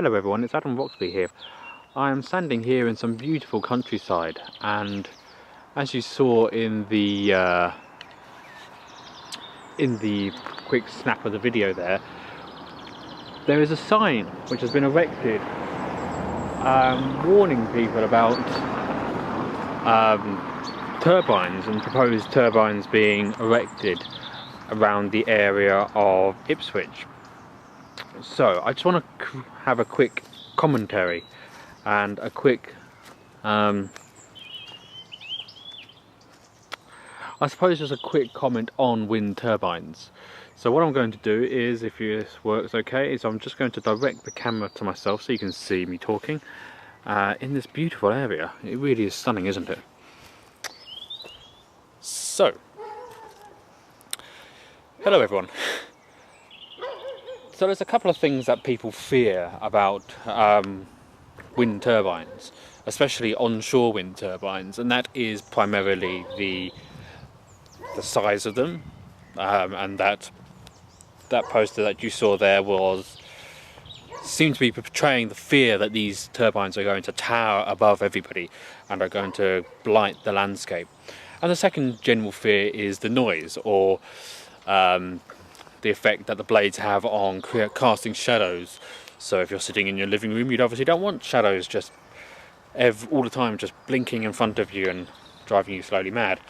Hello everyone, it's Adam Roxby here. I am standing here in some beautiful countryside, and as you saw in the quick snap of the video there is a sign which has been erected warning people about turbines and proposed turbines being erected around the area of Ipswich. So I just want to have a quick commentary and a quick I suppose just a quick comment on wind turbines. So what I'm going to do is, if this works okay, is I'm just going to direct the camera to myself so you can see me talking in this beautiful area. It really is stunning, isn't it? So, hello everyone. So there's a couple of things that people fear about wind turbines, especially onshore wind turbines, and that is primarily the size of them, and that poster that you saw there seemed to be portraying the fear that these turbines are going to tower above everybody and are going to blight the landscape. And the second general fear is the noise, or the effect that the blades have on casting shadows. So if you're sitting in your living room, you obviously don't want shadows just all the time just blinking in front of you and driving you slowly mad.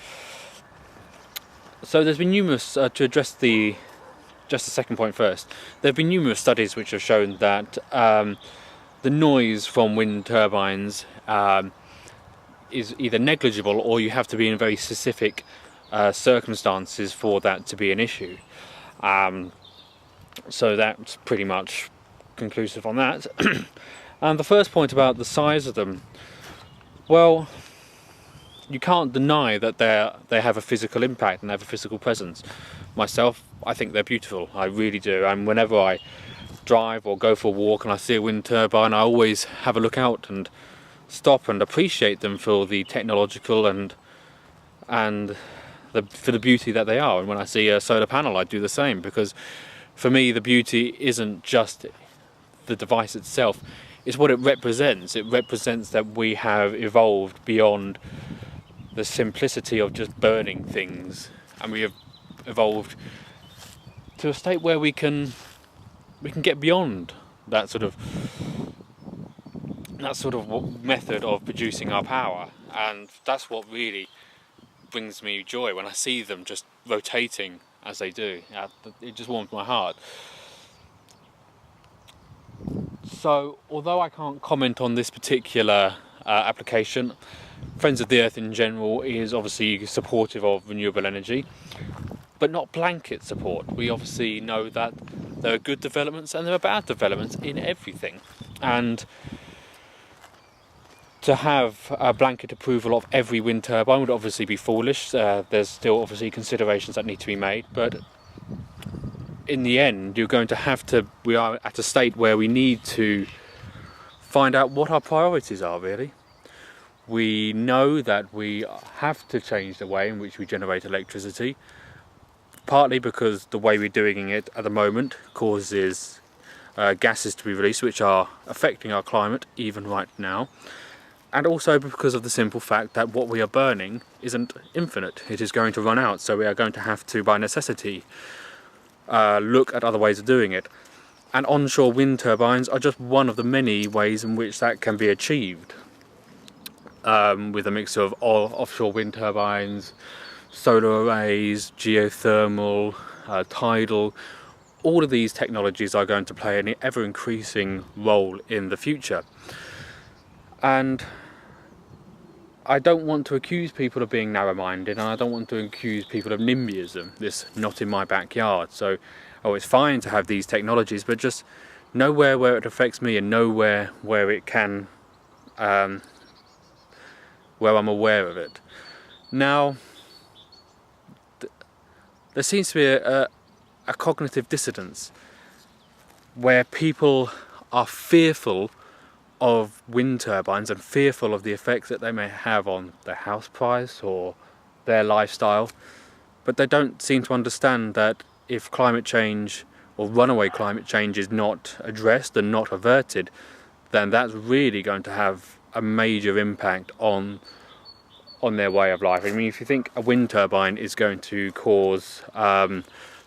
So there's been numerous, to address just the second point first, there have been numerous studies which have shown that the noise from wind turbines is either negligible, or you have to be in very specific circumstances for that to be an issue. So that's pretty much conclusive on that. And the first point about the size of them, well, you can't deny that they have a physical impact and they have a physical presence. Myself, I think they're beautiful, I really do, and whenever I drive or go for a walk and I see a wind turbine, I always have a look out and stop and appreciate them for the technological and for the beauty that they are. And when I see a solar panel, I do the same, because for me the beauty isn't just the device itself, it's what it represents. It represents that we have evolved beyond the simplicity of just burning things, and we have evolved to a state where we can get beyond that sort of method of producing our power. And that's what really brings me joy when I see them just rotating as they do. It just warms my heart. So although I can't comment on this particular application, Friends of the Earth in general is obviously supportive of renewable energy, but not blanket support. We obviously know that there are good developments and there are bad developments in everything, and to have a blanket approval of every wind turbine would obviously be foolish. There's still obviously considerations that need to be made, but in the end we are at a state where we need to find out what our priorities are, really. We know that we have to change the way in which we generate electricity, partly because the way we're doing it at the moment causes gases to be released which are affecting our climate even right now, and also because of the simple fact that what we are burning isn't infinite. It is going to run out, so we are going to have to, by necessity, look at other ways of doing it. And onshore wind turbines are just one of the many ways in which that can be achieved, with a mix of offshore wind turbines, solar arrays, geothermal, tidal. All of these technologies are going to play an ever-increasing role in the future. And I don't want to accuse people of being narrow-minded, and I don't want to accuse people of NIMBYism, this not in my backyard. So, it's fine to have these technologies, but just nowhere where it affects me, and nowhere where it can, where I'm aware of it. Now, there seems to be a cognitive dissonance where people are fearful of wind turbines and fearful of the effects that they may have on their house price or their lifestyle, but they don't seem to understand that if climate change or runaway climate change is not addressed and not averted, then that's really going to have a major impact on their way of life. I mean, if you think a wind turbine is going to cause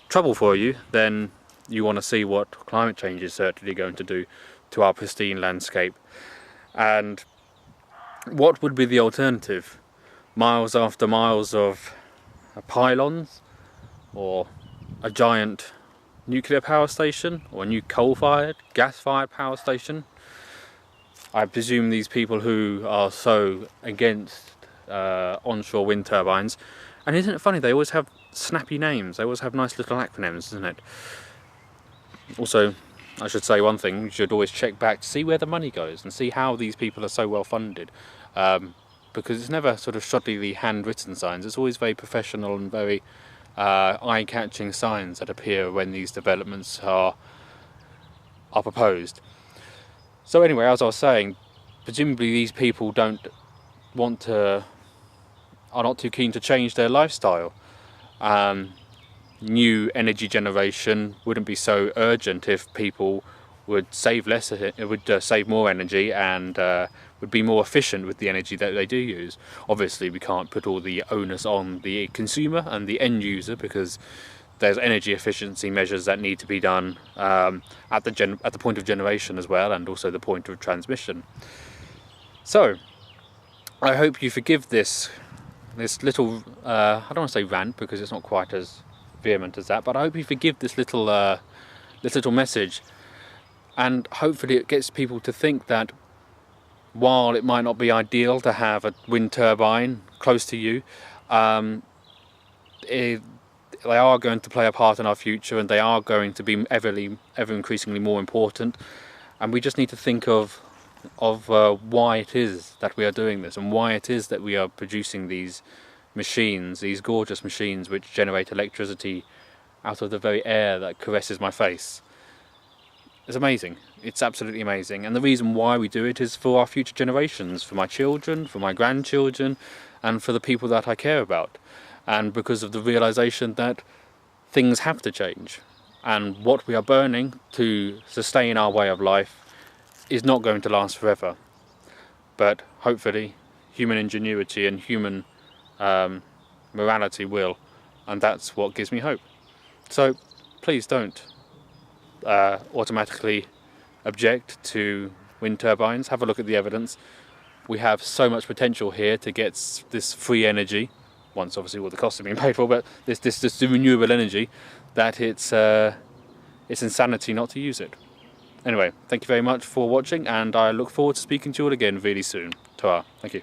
trouble for you, then you want to see what climate change is certainly going to do to our pristine landscape. And what would be the alternative? Miles after miles of pylons, or a giant nuclear power station, or a new coal-fired, gas-fired power station? I presume these people who are so against onshore wind turbines, and isn't it funny, they always have snappy names, they always have nice little acronyms, isn't it? Also, I should say one thing, you should always check back to see where the money goes and see how these people are so well funded, because it's never sort of shoddily handwritten signs, it's always very professional and very eye-catching signs that appear when these developments are proposed. So anyway, as I was saying, presumably these people are not too keen to change their lifestyle. New energy generation wouldn't be so urgent if people would save less, it would save more energy, and would be more efficient with the energy that they do use. Obviously we can't put all the onus on the consumer and the end user, because there's energy efficiency measures that need to be done at the point of generation as well, and also the point of transmission. So I hope you forgive this little I don't want to say rant, because it's not quite as vehement as that, but I hope you forgive this little message, and hopefully it gets people to think that while it might not be ideal to have a wind turbine close to you, they are going to play a part in our future, and they are going to be ever increasingly more important, and we just need to think of why it is that we are doing this, and why it is that we are producing these machines, these gorgeous machines which generate electricity out of the very air that caresses my face. It's amazing. It's absolutely amazing, and the reason why we do it is for our future generations, for my children, for my grandchildren, and for the people that I care about, and because of the realization that things have to change, and what we are burning to sustain our way of life is not going to last forever. But hopefully human ingenuity and human morality will, and that's what gives me hope. So please don't automatically object to wind turbines. Have a look at the evidence. We have so much potential here to get this free energy, once obviously all the costs have been paid for, but this renewable energy, that it's insanity not to use it. Anyway, thank you very much for watching, and I look forward to speaking to you all again really soon. Ta-ra. Thank you.